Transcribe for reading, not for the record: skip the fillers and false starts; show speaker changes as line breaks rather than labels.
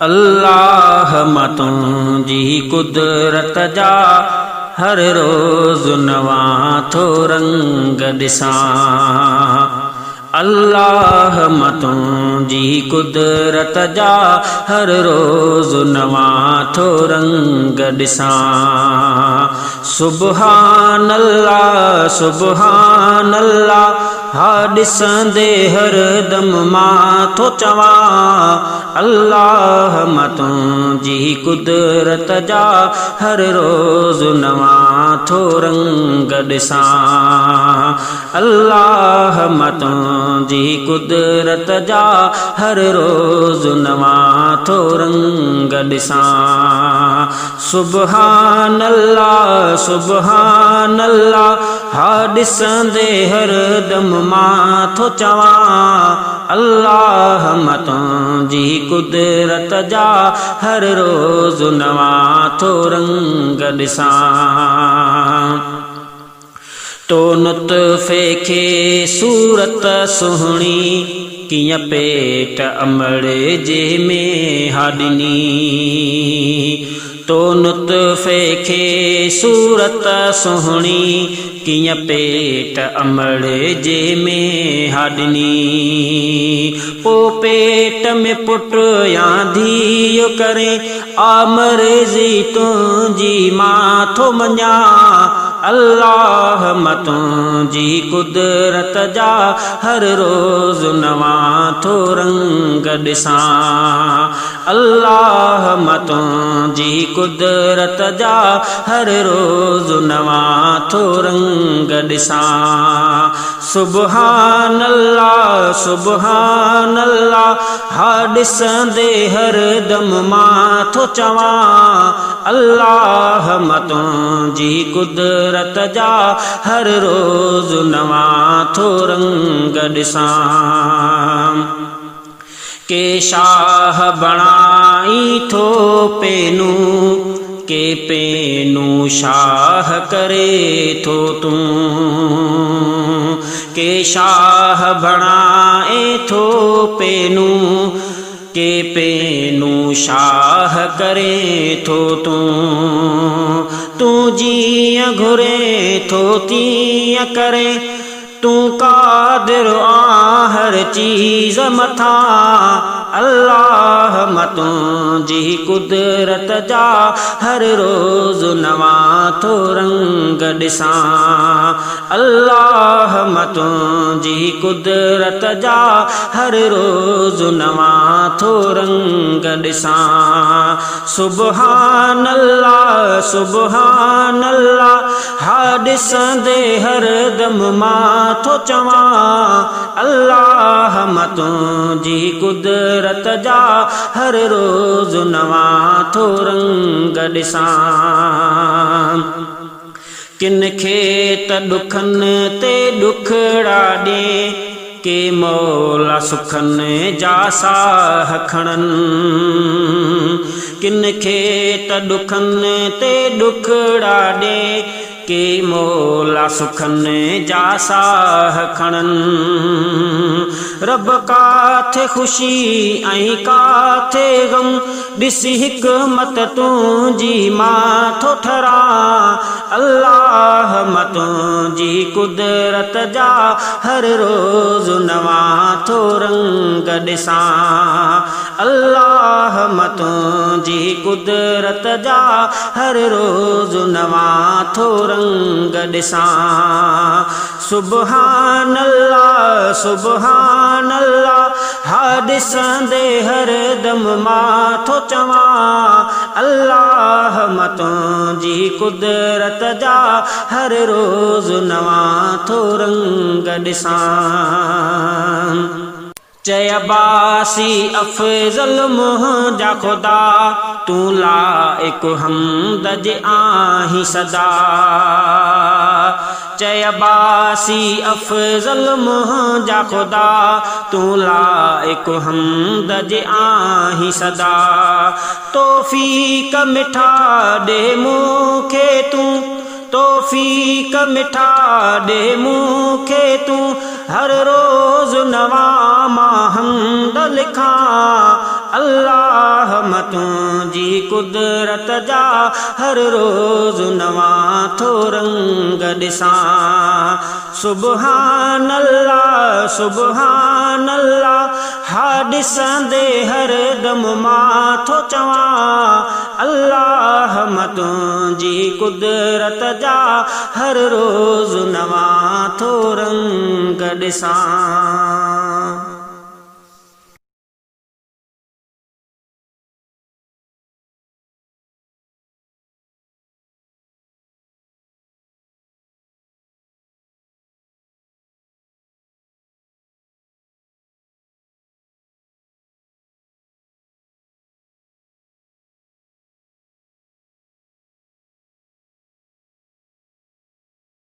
अल्लाह मां तुंहिंजी कुदरत जा हर रोज़ नवां थो रंग ॾिसां। अल्लाह मां तुंहिंजी कुदरत जा हर रोज़ नवां थो रंग ॾिसां। सुबहान अल्लाह हा ॾिसंदे हर दम मां थो चवां। अल्लाह मां तुंहिंजी कुदरत जा हर रोज़ नवां थो रंग ॾिसां। अल्लाह मां तुंहिंजी कुदरत जा हर रोज़ नवां थो रंग ॾिसां। सुबहान अल्लाह हा ॾिसंदे हर दम मां थो चवां। अल्लाह मां तुंहिंजी कुदरत जा हर रोज़ नवां थो रंग ॾिसां। तो नुत्फ़े खे सूरत सुहिणी कीअं पेट अमड़े जे में हा ॾिनी। तो नुत्फ़े खे सूरत सुहिणी कीअं पेट अमड़े जे में हा ॾिनी। पोइ पेट में पुट या धीउ करे आमरेज़ी तुंहिंजी मां थो मञां। अल्लाह मां तुंहिंजी कुदरत जा हर रोज़ नवां थो रंग ॾिसां। अल्लाह मां तुंहिंजी कुदरत जा हर रोज़ नवां थो रंग ॾिसां। सुबहान अल्लाह हा ॾिसंदे हर दम मां थो चवां। अल्लाह मां तुंहिंजी कुदरत जा हर रोज़ नवां थो रंग ॾिसां। के शाह बणाई थो पेनू के पेनू शाह करे थो तूं। के शाह बणाए थो पेनू के पेनू शाह करे थो तूं। तूं जीअं घुरे थो तीअं करे तूं क़ादिर आ हर चीज़ मथां। अल्लाह मां तुंहिंजी कुदरत जा हर रोज़ नवां थो रंग ॾिसां। अल्लाह मां तुंहिंजी कुदरत जा हर रोज़ नवां थो रंग ॾिसां। सुबहान अल्लाह हा ॾिसंदे हर दम मां थो चवां। अल्लाह मां तुंहिंजी कुदरत जा हर रोज़ नवां थो रंग ॾिसां। किन खे त ॾुखनि ते ॾुखड़ा ॾे के मौला सुखनि जा साह खणनि। किन खे त ॾुखनि ते ॾुखड़ा ॾे के मौला सुखनि जा साह खणनि। रब काथे ख़ुशी ऐं काथे ग़म ॾिसी हिकमत तुंहिंजी मां थो ठरां। अल्लाह मां तुंहिंजी कुदरत जा हर रोज़ नवां थो रंग ॾिसां। अल्लाह मां तुंहिंजी कुदरत जा हर रोज़ नवां थो रंग ॾिसां। सुबहान अल्लाह हा ॾिसंदे हर दम मां थो चवां। अल्लाह मां तुंहिंजी कुदरत जा हर रोज़ नवां थो रंग ॾिसां। चयबासी अफ़ज़ल मुंहिंजा ख़ुदा तूं लाइक़ हम्द जे आहीं सदा। चयबासी अफ़ज़ल मुंहिंजा ख़ुदा तूं लाइक़ हम्द जे आहीं सदा। तौफ़ीक़ मिठा ॾे मूंखे तूं तौफ़ीक़ मिठा ॾे मूंखे तूं हर रोज़ नवां मां हम्द लिखां। अल्लाह तुंहिंजी कुदरत जा हर रोज़ नवां थो रंग ॾिसां। सुबहान अल्लाह हा ॾिसंदे हर दम मां थो चवां अल्लाह मां तुंहिंजी कुदरत जा हर रोज़ नवां थो रंग ॾिसां।